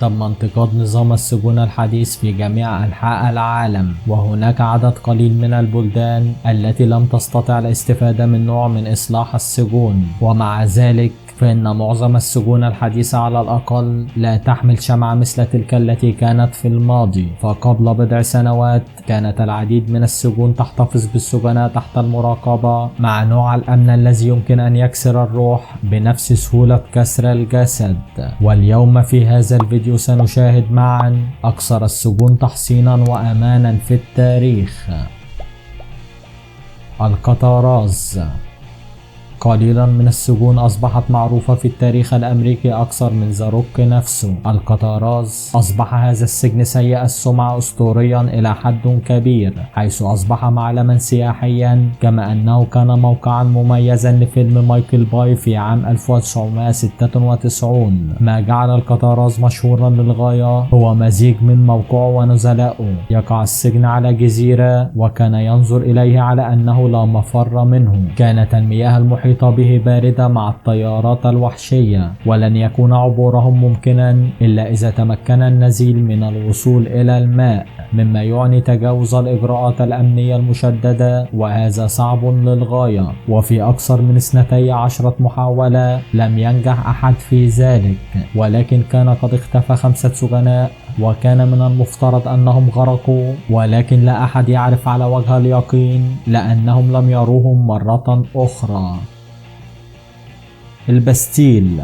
تم انتقاد نظام السجون الحديث في جميع أنحاء العالم، وهناك عدد قليل من البلدان التي لم تستطع الاستفادة من نوع من إصلاح السجون. ومع ذلك فإن معظم السجون الحديثة على الأقل لا تحمل شمعة مثل تلك التي كانت في الماضي. فقبل بضع سنوات كانت العديد من السجون تحتفظ بالسجناء تحت المراقبة مع نوع الأمن الذي يمكن أن يكسر الروح بنفس سهولة كسر الجسد. واليوم في هذا الفيديو سنشاهد معا أكثر السجون تحصينا وأمانا في التاريخ. الكتاراز. قليلا من السجون أصبحت معروفة في التاريخ الأمريكي أكثر من ذا روك نفسه. الكتاراز أصبح هذا السجن سيء السمعة أسطوريا إلى حد كبير، حيث أصبح معلما سياحيا، كما أنه كان موقعا مميزا لفيلم مايكل باي في عام 1996. ما جعل الكتاراز مشهورا للغاية هو مزيج من موقعه ونزلائه. يقع السجن على جزيرة، وكان ينظر إليه على أنه لا مفر منه. كانت المياه المحيطة به باردة مع التيارات الوحشية، ولن يكون عبورهم ممكنا إلا إذا تمكن النزيل من الوصول إلى الماء، مما يعني تجاوز الإجراءات الأمنية المشددة، وهذا صعب للغاية. وفي أكثر من 12 محاولة لم ينجح أحد في ذلك، ولكن كان قد اختفى 5 سجناء، وكان من المفترض أنهم غرقوا، ولكن لا أحد يعرف على وجه اليقين لأنهم لم يروهم مرة أخرى. الباستيل.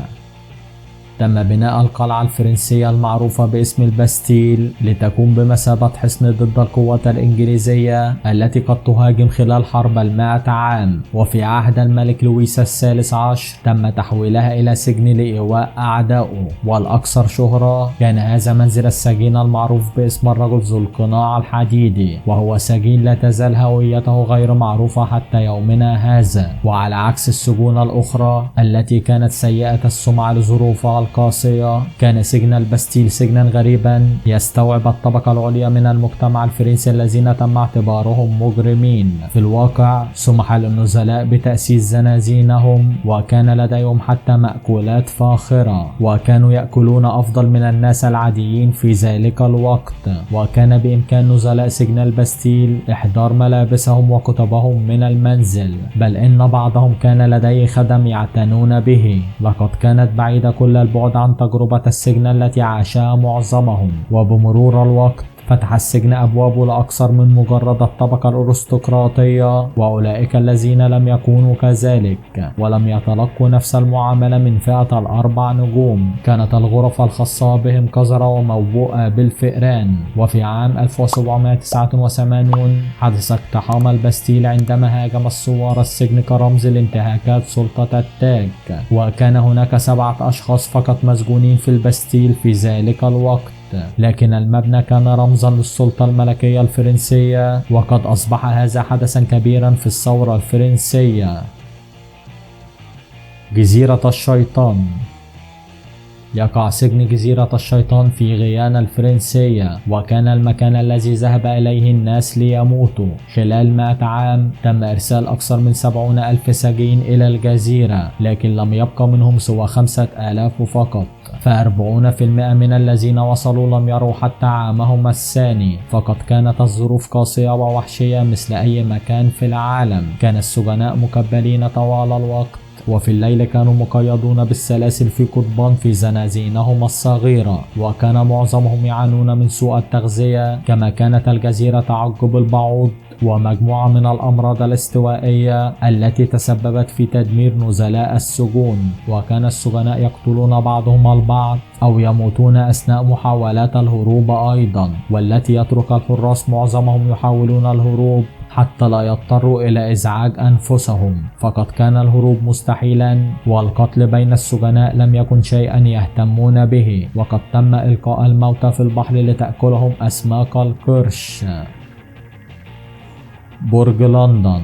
تم بناء القلعة الفرنسية المعروفة باسم الباستيل لتكون بمثابة حصن ضد القوات الإنجليزية التي قد تهاجم خلال حرب 100 عام. وفي عهد الملك لويس الثالث عشر تم تحويلها إلى سجن لإيواء أعدائه. والأكثر شهرة كان هذا منزل السجين المعروف باسم الرجل ذو القناع الحديدي، وهو سجين لا تزال هويته غير معروفة حتى يومنا هذا. وعلى عكس السجون الأخرى التي كانت سيئة السمعة لظروفها القاسية، كان سجن الباستيل سجنا غريبا يستوعب الطبقة العليا من المجتمع الفرنسي الذين تم اعتبارهم مجرمين. في الواقع سمح للنزلاء بتأسيس زنازينهم، وكان لديهم حتى مأكولات فاخرة، وكانوا يأكلون أفضل من الناس العاديين في ذلك الوقت. وكان بإمكان نزلاء سجن الباستيل إحضار ملابسهم وكتبهم من المنزل، بل إن بعضهم كان لديه خدم يعتنون به. لقد كانت بعيدة كل البعد عن تجربة السجن التي عاشها معظمهم. وبمرور الوقت فتح السجن أبوابه لأكثر من مجرد الطبقة الأرستقراطية، وأولئك الذين لم يكونوا كذلك ولم يتلقوا نفس المعاملة من فئة ال4 نجوم. كانت الغرف الخاصة بهم قذرة وموبوءة بالفئران. وفي عام 1789 حدث اقتحام الباستيل عندما هاجم الثوار السجن كرمز لانتهاكات سلطة التاج. وكان هناك 7 أشخاص فقط مسجونين في الباستيل في ذلك الوقت، لكن المبنى كان رمزا للسلطة الملكية الفرنسية، وقد أصبح هذا حدثا كبيرا في الثورة الفرنسية. جزيرة الشيطان. يقع سجن جزيرة الشيطان في غيانا الفرنسية، وكان المكان الذي ذهب إليه الناس ليموتوا. خلال 100 عام تم إرسال أكثر من 70,000 سجين إلى الجزيرة، لكن لم يبقى منهم سوى 5,000 فقط. ف40% من الذين وصلوا لم يروا حتى عامهم الثاني. فقد كانت الظروف قاسية ووحشية مثل أي مكان في العالم. كان السجناء مكبلين طوال الوقت، وفي الليل كانوا مقيدون بالسلاسل في قضبان في زنازينهم الصغيرة، وكان معظمهم يعانون من سوء التغذية. كما كانت الجزيرة تعج بالبعوض ومجموعة من الأمراض الاستوائية التي تسببت في تدمير نزلاء السجون. وكان السجناء يقتلون بعضهم البعض أو يموتون أثناء محاولات الهروب أيضا، والتي يترك الحراس معظمهم يحاولون الهروب حتى لا يضطروا إلى إزعاج أنفسهم. فقد كان الهروب مستحيلا، والقتل بين السجناء لم يكن شيئا يهتمون به. وقد تم إلقاء الموتى في البحر لتأكلهم أسماك القرش. برج لندن.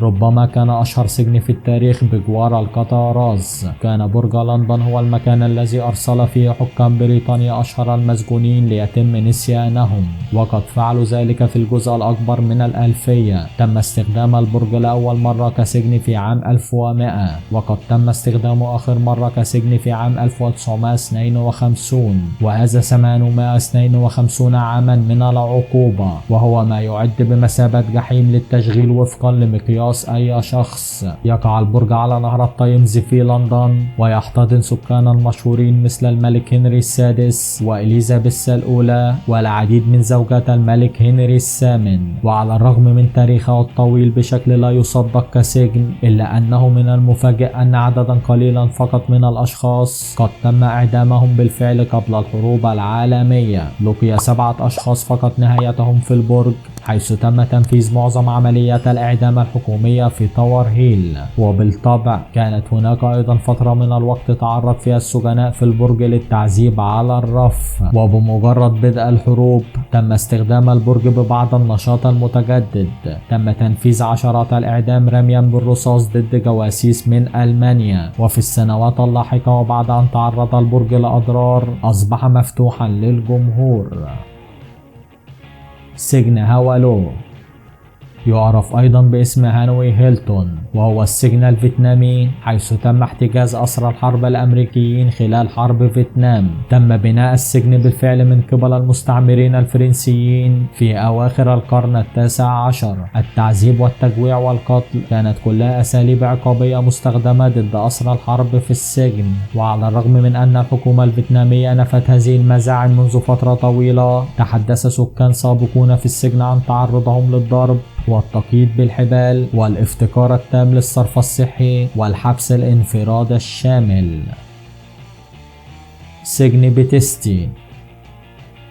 ربما كان أشهر سجن في التاريخ بجوار الكاتاراز. كان برج لندن هو المكان الذي أرسل فيه حكام بريطانيا أشهر المسجونين ليتم نسيانهم، وقد فعلوا ذلك في الجزء الأكبر من الألفية. تم استخدام البرج لأول مرة كسجن في عام 1100، وقد تم استخدامه آخر مرة كسجن في عام 1952، وهذا 852 عاما من العقوبة، وهو ما يعد بمثابة جحيم للتشغيل وفقا لمقياس أي شخص. يقع البرج على نهر التايمز في لندن، ويحتضن سكانا مشهورين مثل الملك هنري السادس وإليزابيث الأولى والعديد من زوجات الملك هنري الثامن. وعلى الرغم من تاريخه الطويل بشكل لا يصدق كسجن، إلا أنه من المفاجئ أن عددا قليلا فقط من الأشخاص قد تم إعدامهم بالفعل قبل الحروب العالمية. لقي 7 أشخاص فقط نهايتهم في البرج، حيث تم تنفيذ معظم عمليات الإعدام الحكومية في تاور هيل. وبالطبع كانت هناك أيضا فترة من الوقت تعرض فيها السجناء في البرج للتعذيب على الرف. وبمجرد بدء الحروب تم استخدام البرج ببعض النشاط المتجدد. تم تنفيذ عشرات الإعدام رميا بالرصاص ضد جواسيس من ألمانيا. وفي السنوات اللاحقة وبعد أن تعرض البرج لأضرار، أصبح مفتوحا للجمهور. سجن هوالو يعرف أيضا باسم هانوي هيلتون، وهو السجن الفيتنامي حيث تم احتجاز أسرى الحرب الأمريكيين خلال حرب فيتنام. تم بناء السجن بالفعل من قبل المستعمرين الفرنسيين في أواخر القرن التاسع عشر. التعذيب والتجويع والقتل كانت كلها أساليب عقابية مستخدمة ضد أسرى الحرب في السجن. وعلى الرغم من أن الحكومة الفيتنامية نفت هذه المزاعم منذ فترة طويلة، تحدث سكان سابقون في السجن عن تعرضهم للضرب والتقييد بالحبال والافتقار التام للصرف الصحي والحبس الانفرادي الشامل. سجن بيتستي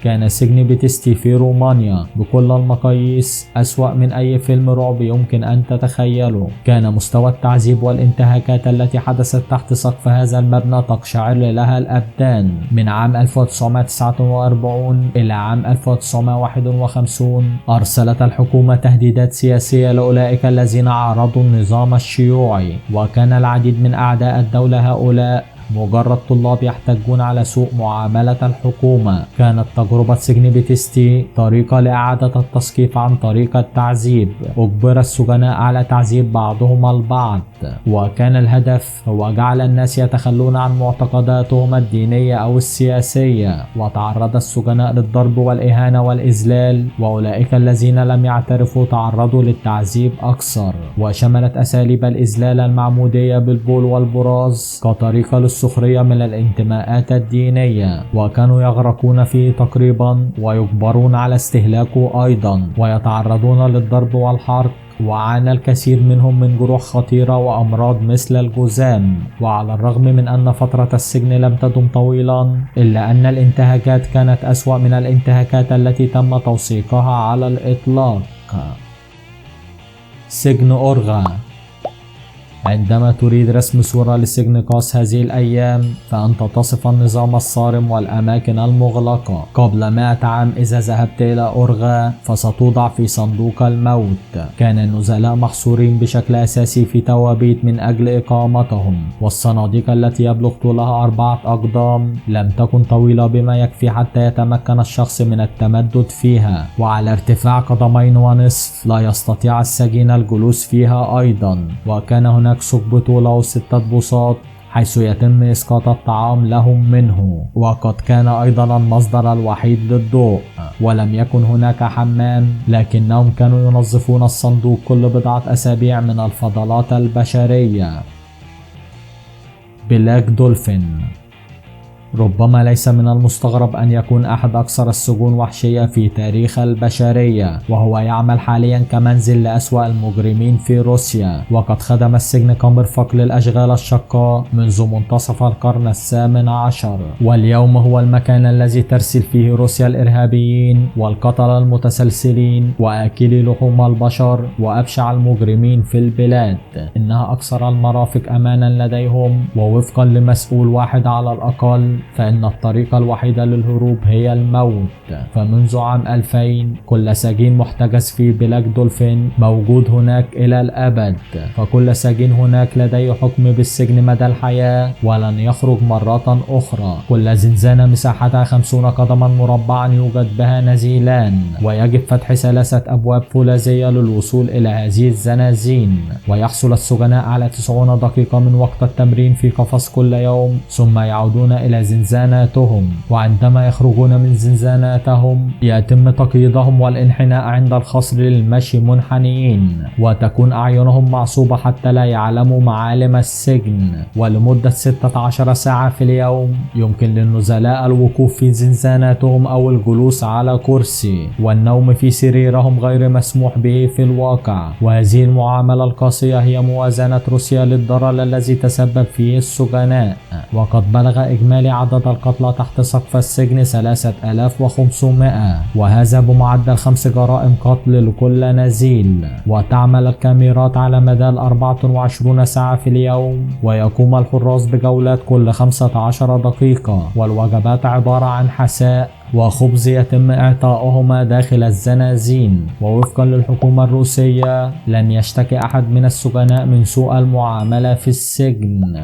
كان سجن بيتستي في رومانيا بكل المقاييس أسوأ من أي فيلم رعب يمكن أن تتخيله. كان مستوى التعذيب والانتهاكات التي حدثت تحت سقف هذا المبنى تقشعر لها الأبدان. من عام 1949 إلى عام 1951 أرسلت الحكومة تهديدات سياسية لأولئك الذين عارضوا النظام الشيوعي، وكان العديد من أعداء الدولة هؤلاء مجرد طلاب يحتجون على سوء معاملة الحكومة. كانت تجربة سجن بيتستي طريقة لإعادة التثقيف عن طريق التعذيب. أجبر السجناء على تعذيب بعضهم البعض، وكان الهدف هو جعل الناس يتخلون عن معتقداتهم الدينية أو السياسية. وتعرض السجناء للضرب والإهانة والإذلال، وأولئك الذين لم يعترفوا تعرضوا للتعذيب أكثر. وشملت أساليب الإذلال المعمودية بالبول والبراز كطريقة السخرية من الانتماءات الدينية، وكانوا يغرقون فيه تقريبا ويجبرون على استهلاكه أيضا، ويتعرضون للضرب والحرق. وعانى الكثير منهم من جروح خطيرة وأمراض مثل الجذام. وعلى الرغم من أن فترة السجن لم تدم طويلا، إلا أن الانتهاكات كانت أسوأ من الانتهاكات التي تم توثيقها على الإطلاق. سجن أورغا عندما تريد رسم صورة لسجن قاس هذه الأيام، فأنت تصف النظام الصارم والأماكن المغلقة. قبل 100 عام إذا ذهبت إلى أورغا فستوضع في صندوق الموت. كان النزلاء محصورين بشكل أساسي في توابيت من أجل إقامتهم، والصناديق التي يبلغ طولها 4 أقدام لم تكن طويلة بما يكفي حتى يتمكن الشخص من التمدد فيها، وعلى ارتفاع 1.5 قدم لا يستطيع السجين الجلوس فيها أيضا. وكان هناك ثقب طوله 6 بساط حيث يتم إسقاط الطعام لهم منه، وقد كان أيضا المصدر الوحيد للضوء. ولم يكن هناك حمام، لكنهم كانوا ينظفون الصندوق كل بضعة أسابيع من الفضلات البشرية. بلاك دولفين ربما ليس من المستغرب أن يكون أحد أكثر السجون وحشية في تاريخ البشرية، وهو يعمل حاليا كمنزل لأسوأ المجرمين في روسيا. وقد خدم السجن كمرفق للأشغال الشاقة منذ منتصف القرن الثامن عشر، واليوم هو المكان الذي ترسل فيه روسيا الإرهابيين والقتلة المتسلسلين وآكلي لحوم البشر وأبشع المجرمين في البلاد. إنها أكثر المرافق أمانا لديهم، ووفقا لمسؤول واحد على الأقل فإن الطريقة الوحيدة للهروب هي الموت. فمنذ عام 2000 كل سجين محتجز في بلاك دولفين موجود هناك إلى الأبد، فكل سجين هناك لديه حكم بالسجن مدى الحياة ولن يخرج مرة أخرى. كل زنزانة مساحتها 50 قدما مربعا يوجد بها نزيلان، ويجب فتح 3 أبواب فولاذية للوصول إلى هذه الزنازين. ويحصل السجناء على 90 دقيقة من وقت التمرين في قفص كل يوم، ثم يعودون إلى زنزاناتهم. وعندما يخرجون من زنزاناتهم يتم تقييدهم والانحناء عند الخصر للمشي منحنيين، وتكون أعينهم معصوبة حتى لا يعلموا معالم السجن. ولمدة 16 ساعة في اليوم يمكن للنزلاء الوقوف في زنزاناتهم أو الجلوس على كرسي، والنوم في سريرهم غير مسموح به في الواقع. وهذه المعاملة القاسية هي موازنة روسيا للضرر الذي تسبب فيه السجناء. وقد بلغ إجمالي عدد القتلى تحت سقف السجن 3500، وهذا بمعدل 5 جرائم قتل لكل نزيل. وتعمل الكاميرات على مدى 24 ساعة في اليوم، ويقوم الحراس بجولات كل 15 دقيقة. والوجبات عبارة عن حساء وخبز يتم إعطاؤهما داخل الزنازين. ووفقا للحكومة الروسية لن يشتكي أحد من السجناء من سوء المعاملة في السجن.